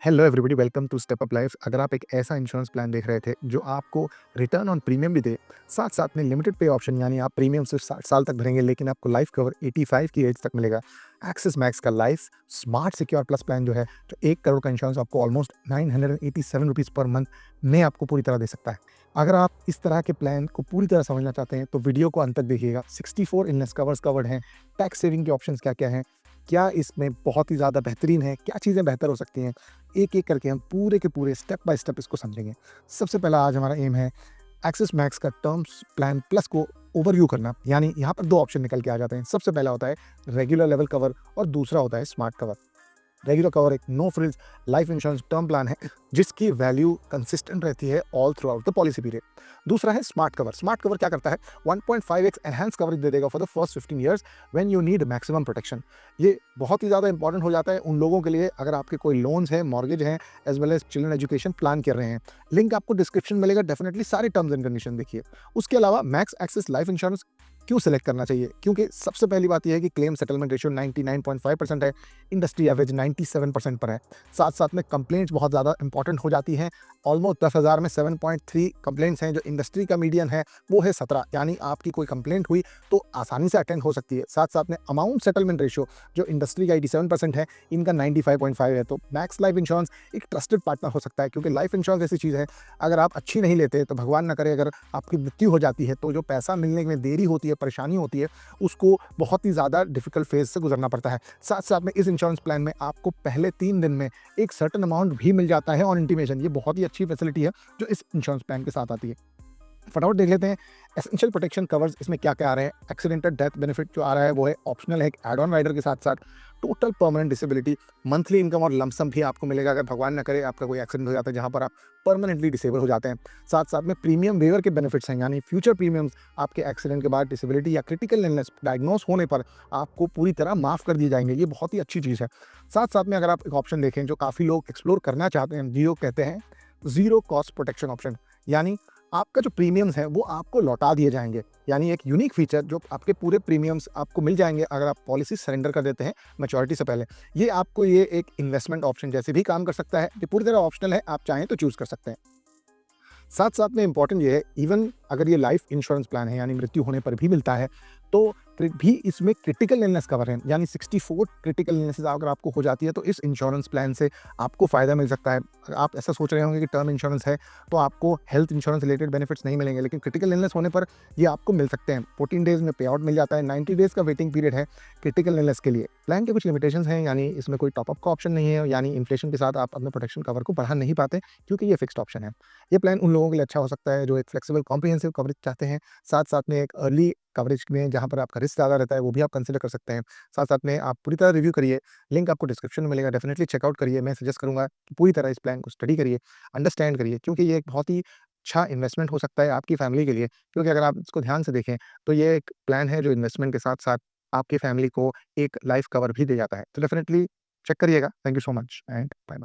Hello everybody, welcome to Step Up Life. अगर आप एक ऐसा इंश्योरेंस प्लान देख रहे थे जो आपको रिटर्न ऑन प्रीमियम भी दे, साथ साथ में लिमिटेड पे ऑप्शन यानी आप प्रीमियम सिर्फ 60 साल तक भरेंगे लेकिन आपको लाइफ कवर 85 की एज तक मिलेगा। एक्सिस मैक्स का life smart secure plus plan जो है, जो 1 करोड़ का इंश्योरेंस आपको ऑलमोस्ट 987 रुपीज़ पर मंथ में आपको पूरी तरह दे सकता है। अगर आप इस तरह के प्लान को पूरी तरह समझना चाहते हैं तो वीडियो को अंत तक देखिएगा। 64 इलनेस कवर्स कवर्ड हैं, टैक्स सेविंग के ऑप्शंस क्या-क्या हैं, क्या इसमें बहुत ही ज़्यादा बेहतरीन है, क्या चीज़ें बेहतर हो सकती हैं, एक-एक करके हम पूरे के पूरे स्टेप बाय स्टेप इसको समझेंगे। सबसे पहला आज हमारा एम है एक्सिस मैक्स का टर्म्स प्लान प्लस को ओवरव्यू करना। यानी यहाँ पर 2 ऑप्शन निकल के आ जाते हैं। सबसे पहला होता है रेगुलर लेवल कवर और दूसरा होता है स्मार्ट कवर। रेगुलर कवर एक no frills life insurance term plan है जिसकी वैल्यू कंसिस्टेंट रहती है all throughout the policy period. दूसरा है स्मार्ट कवर। स्मार्ट कवर क्या करता है? 1.5x एनहांस कवरेज दे देगा for the first 15 years when you need maximum protection. ये बहुत ही ज़्यादा इंपॉर्टेंट हो जाता है उन लोगों के लिए अगर आपके कोई लोन्स हैं, मॉर्गेज हैं, as well as children education plan कर रहे हैं। लिंक आपको डिस्क्रिप्शन मिलेगा, डेफिनेटली सारे टर्म्स एंड कंडीशन देखिए। उसके अलावा मैक्स एक्सिस लाइफ इंश्योरेंस क्यों सेलेक्ट करना चाहिए? क्योंकि सबसे पहली बात यह है कि क्लेम सेटलमेंट रेशियो 99.5% है, इंडस्ट्री एवरेज 97% पर है। साथ साथ में कंप्लेंट्स बहुत ज़्यादा इंपॉर्टेंट हो जाती हैं। ऑलमोस्ट 10,000 में 7.3 कंप्लेंट्स हैं, जो इंडस्ट्री का मीडियन है वो है 17। यानी आपकी कोई कंप्लेंट हुई तो आसानी से अटेंड हो सकती है। साथ साथ में अमाउंट सेटलमेंट रेशियो जो इंडस्ट्री का 87% है, इनका 95.5 है। तो मैक्स लाइफ इंश्योरेंस एक ट्रस्टेड पार्टनर हो सकता है, क्योंकि लाइफ इंश्योरेंस ऐसी चीज़ है अगर आप अच्छी नहीं लेते तो भगवान ना करे अगर आपकी मृत्यु हो जाती है तो जो पैसा मिलने में देरी होती है, परेशानी होती है, उसको बहुत ही ज़्यादा डिफिकल्ट फेज से गुजरना पड़ता है। साथ साथ में इस इंश्योरेंस प्लान में आपको पहले 3 दिन में एक सर्टेन अमाउंट भी मिल जाता है ऑन इंटीमेशन। ये बहुत ही अच्छी फैसिलिटी है जो इस इंश्योरेंस प्लान के साथ आती है। फटाफट देख लेते हैं एसेंशियल प्रोटेक्शन कवर्स इसमें क्या क्या आ रहे हैं। एक्सीडेंटल डेथ बेनिफिट जो आ रहा है वो है ऑप्शनल है, एड ऑन राइडर के साथ साथ total permanent disability, monthly income और लमसम भी आपको मिलेगा अगर भगवान ना करे आपका कोई एक्सीडेंट हो जाता है जहां पर आप परमानेंटली डिसेबल हो जाते हैं। साथ साथ में प्रीमियम वेवर के बेनिफिट्स हैं, यानी फ्यूचर प्रीमियम्स आपके एक्सीडेंट के बाद डिसेबिलिटी या क्रिटिकल इलनेस डायग्नोस होने पर आपको पूरी तरह माफ़ कर दिए जाएंगे। ये बहुत ही अच्छी चीज़ है। साथ साथ में अगर आप एक ऑप्शन देखें जो काफ़ी लोग एक्सप्लोर करना चाहते हैं, जियो कहते हैं ज़ीरो कॉस्ट प्रोटेक्शन ऑप्शन। यानी आपका जो प्रीमियम्स है वो आपको लौटा दिए जाएंगे। यानी एक यूनिक फीचर जो आपके पूरे प्रीमियम्स आपको मिल जाएंगे अगर आप पॉलिसी सरेंडर कर देते हैं मैच्योरिटी से पहले। ये आपको ये एक इन्वेस्टमेंट ऑप्शन जैसे भी काम कर सकता है। ये पूरी तरह ऑप्शनल है, आप चाहें तो चूज़ कर सकते हैं। साथ साथ में इंपॉर्टेंट ये है, इवन अगर ये लाइफ इंश्योरेंस प्लान है यानी मृत्यु होने पर भी मिलता है तो फिर भी इसमें क्रिटिकल इलनेस कवर है। यानी 64 क्रिटिकल इलनेसेस अगर आपको हो जाती है तो इस इंश्योरेंस प्लान से आपको फ़ायदा मिल सकता है। आप ऐसा सोच रहे होंगे कि टर्म इंश्योरेंस है तो आपको हेल्थ इंश्योरेंस रिलेटेड बेनिफिट्स नहीं मिलेंगे, लेकिन क्रिटिकल इलनेस होने पर ये आपको मिल सकते हैं। 14 डेज़ में पे आउट मिल जाता है, 90 डेज़ का वेटिंग पीरियड है क्रिटिकल इलनेस के लिए। प्लान के कुछ लिमिटेशंस हैं, यानी इसमें कोई टॉपअप का ऑप्शन नहीं है, यानी इन्फ्लेशन के साथ आप अपने प्रोटेक्शन कवर को बढ़ा नहीं पाते क्योंकि ये फिक्स्ड ऑप्शन है। ये प्लान उन लोगों के लिए अच्छा हो सकता है जो एक फ्लेक्सिबल कॉम्प्रिहेंसिव कवरेज चाहते हैं। साथ साथ में एक अर्ली कवरेज में जहाँ पर आपका रिस्क ज़्यादा रहता है वो भी आप कंसिडर कर सकते हैं। साथ साथ में आप पूरी तरह रिव्यू करिए, लिंक आपको डिस्क्रिप्शन में मिलेगा, डेफिनेटली चेकआउट करिए। मैं सजेस्ट करूँगा कि पूरी तरह इस प्लान को स्टडी करिए, अंडरस्टैंड करिए, क्योंकि ये एक बहुत ही अच्छा इन्वेस्टमेंट हो सकता है आपकी फैमिली के लिए। क्योंकि अगर आप इसको ध्यान से देखें तो ये एक प्लान है जो इन्वेस्टमेंट के साथ साथ आपकी फैमिली को एक लाइफ कवर भी दे जाता है। तो डेफिनेटली चेक करिएगा। Thank you so much and bye bye.